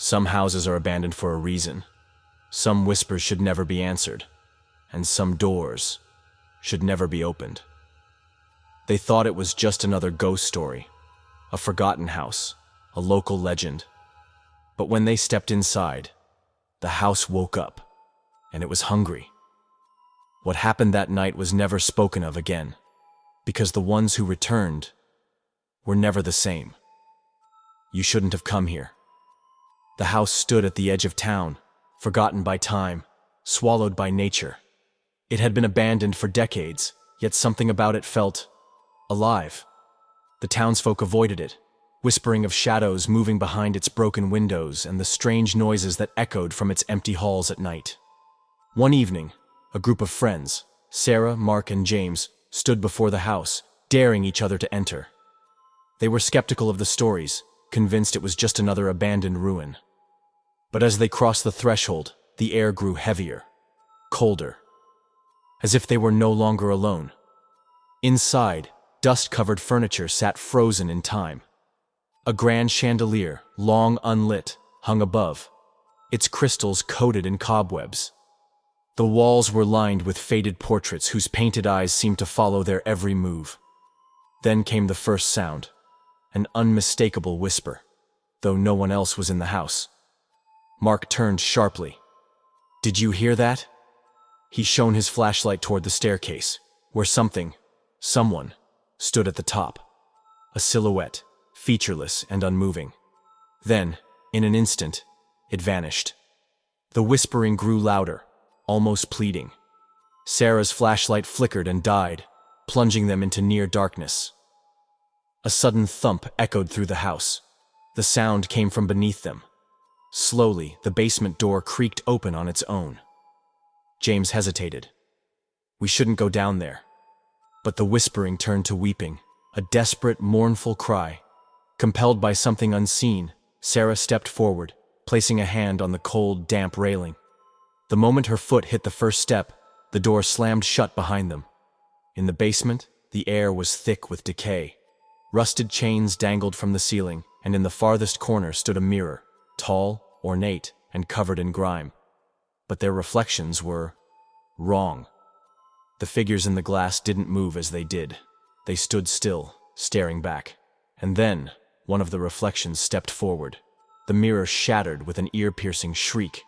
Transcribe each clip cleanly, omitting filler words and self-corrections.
Some houses are abandoned for a reason. Some whispers should never be answered, and some doors should never be opened. They thought it was just another ghost story, a forgotten house, a local legend. But when they stepped inside, the house woke up, and it was hungry. What happened that night was never spoken of again, because the ones who returned were never the same. You shouldn't have come here. The house stood at the edge of town, forgotten by time, swallowed by nature. It had been abandoned for decades, yet something about it felt alive. The townsfolk avoided it, whispering of shadows moving behind its broken windows and the strange noises that echoed from its empty halls at night. One evening, a group of friends, Sarah, Mark, and James, stood before the house, daring each other to enter. They were skeptical of the stories, convinced it was just another abandoned ruin. But as they crossed the threshold, the air grew heavier, colder, as if they were no longer alone. Inside, dust-covered furniture sat frozen in time. A grand chandelier, long unlit, hung above, its crystals coated in cobwebs. The walls were lined with faded portraits whose painted eyes seemed to follow their every move. Then came the first sound, an unmistakable whisper, though no one else was in the house. Mark turned sharply. "Did you hear that?" He shone his flashlight toward the staircase, where someone, stood at the top. A silhouette, featureless and unmoving. Then, in an instant, it vanished. The whispering grew louder, almost pleading. Sarah's flashlight flickered and died, plunging them into near darkness. A sudden thump echoed through the house. The sound came from beneath them. Slowly, the basement door creaked open on its own. James hesitated. "We shouldn't go down there." But the whispering turned to weeping, a desperate, mournful cry. Compelled by something unseen, Sarah stepped forward, placing a hand on the cold, damp railing. The moment her foot hit the first step, the door slammed shut behind them. In the basement, the air was thick with decay. Rusted chains dangled from the ceiling, and in the farthest corner stood a mirror, tall, ornate, and covered in grime. But their reflections were wrong. The figures in the glass didn't move as they did. They stood still, staring back. And then, one of the reflections stepped forward. The mirror shattered with an ear-piercing shriek.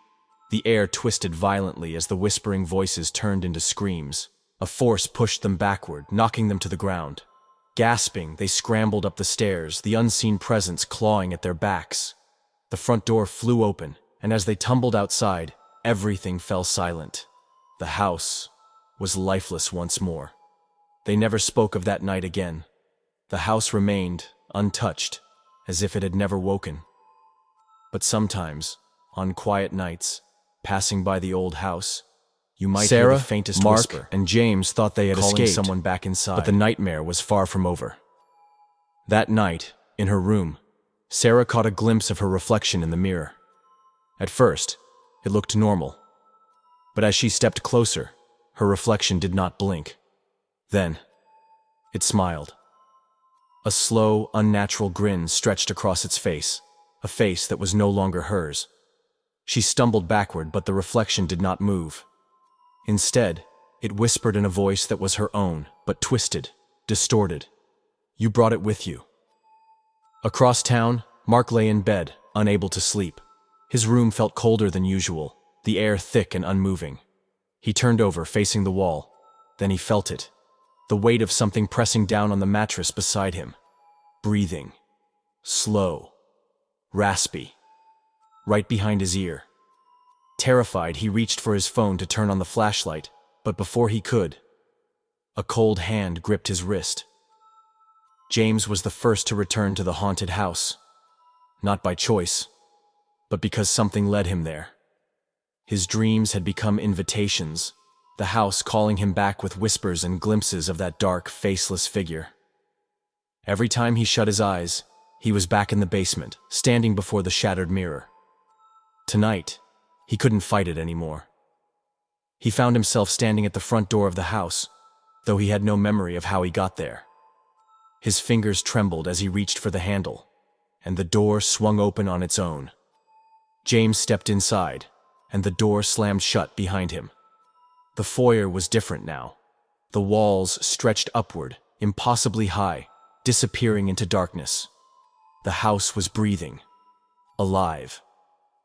The air twisted violently as the whispering voices turned into screams. A force pushed them backward, knocking them to the ground. Gasping, they scrambled up the stairs, the unseen presence clawing at their backs. The front door flew open, and as they tumbled outside, everything fell silent. The house was lifeless once more. They never spoke of that night again. The house remained untouched, as if it had never woken. But sometimes, on quiet nights, passing by the old house, you might hear the faintest whisper. Mark, and James thought they had escaped someone back inside. But the nightmare was far from over. That night, in her room, Sarah caught a glimpse of her reflection in the mirror. At first, it looked normal. But as she stepped closer, her reflection did not blink. Then, it smiled. A slow, unnatural grin stretched across its face, a face that was no longer hers. She stumbled backward, but the reflection did not move. Instead, it whispered in a voice that was her own, but twisted, distorted. "You brought it with you." Across town, Mark lay in bed, unable to sleep. His room felt colder than usual, the air thick and unmoving. He turned over, facing the wall. Then he felt it, the weight of something pressing down on the mattress beside him. Breathing. Slow. Raspy. Right behind his ear. Terrified, he reached for his phone to turn on the flashlight, but before he could, a cold hand gripped his wrist. James was the first to return to the haunted house. Not by choice, but because something led him there. His dreams had become invitations, the house calling him back with whispers and glimpses of that dark, faceless figure. Every time he shut his eyes, he was back in the basement, standing before the shattered mirror. Tonight, he couldn't fight it anymore. He found himself standing at the front door of the house, though he had no memory of how he got there. His fingers trembled as he reached for the handle, and the door swung open on its own. James stepped inside, and the door slammed shut behind him. The foyer was different now. The walls stretched upward, impossibly high, disappearing into darkness. The house was breathing. Alive.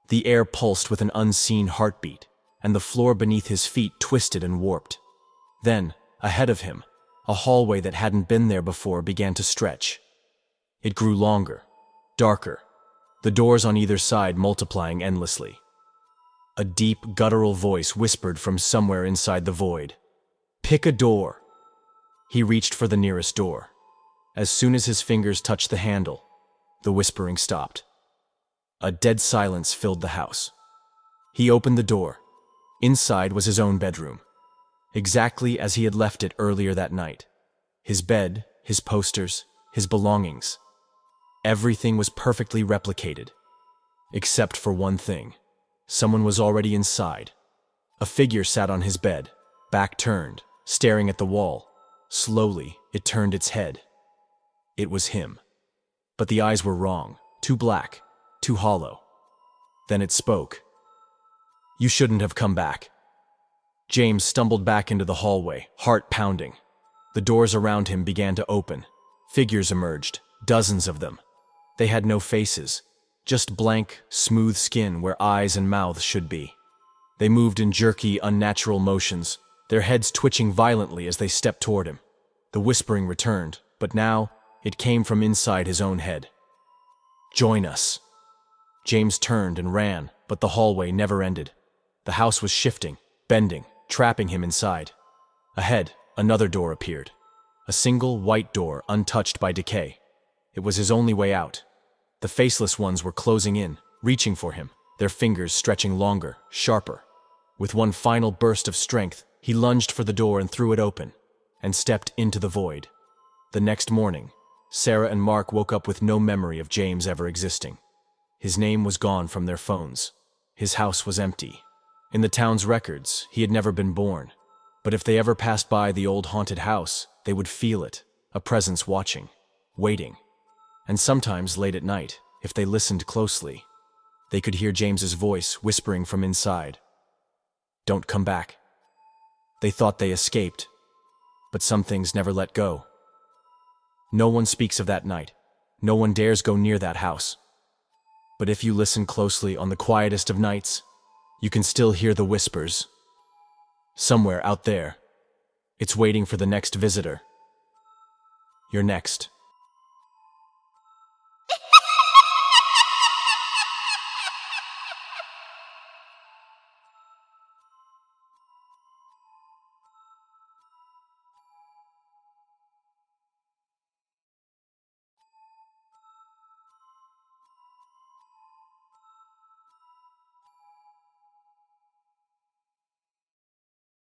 The air pulsed with an unseen heartbeat, and the floor beneath his feet twisted and warped. Then, ahead of him, a hallway that hadn't been there before began to stretch. It grew longer, darker, the doors on either side multiplying endlessly. A deep, guttural voice whispered from somewhere inside the void. "Pick a door." He reached for the nearest door. As soon as his fingers touched the handle, the whispering stopped. A dead silence filled the house. He opened the door. Inside was his own bedroom, exactly as he had left it earlier that night. His bed, his posters, his belongings. Everything was perfectly replicated. Except for one thing. Someone was already inside. A figure sat on his bed, back turned, staring at the wall. Slowly, it turned its head. It was him. But the eyes were wrong, too black, too hollow. Then it spoke. "You shouldn't have come back." James stumbled back into the hallway, heart pounding. The doors around him began to open. Figures emerged, dozens of them. They had no faces, just blank, smooth skin where eyes and mouths should be. They moved in jerky, unnatural motions, their heads twitching violently as they stepped toward him. The whispering returned, but now it came from inside his own head. "Join us." James turned and ran, but the hallway never ended. The house was shifting, bending, trapping him inside. Ahead, another door appeared. A single white door untouched by decay. It was his only way out. The faceless ones were closing in, reaching for him, their fingers stretching longer, sharper. With one final burst of strength, he lunged for the door and threw it open, and stepped into the void. The next morning, Sarah and Mark woke up with no memory of James ever existing. His name was gone from their phones. His house was empty. In the town's records, he had never been born. But if they ever passed by the old haunted house, they would feel it, a presence watching, waiting. And sometimes, late at night, if they listened closely, they could hear James's voice whispering from inside. "Don't come back." They thought they escaped, but some things never let go. No one speaks of that night. No one dares go near that house. But if you listen closely on the quietest of nights, you can still hear the whispers. Somewhere out there, it's waiting for the next visitor. You're next.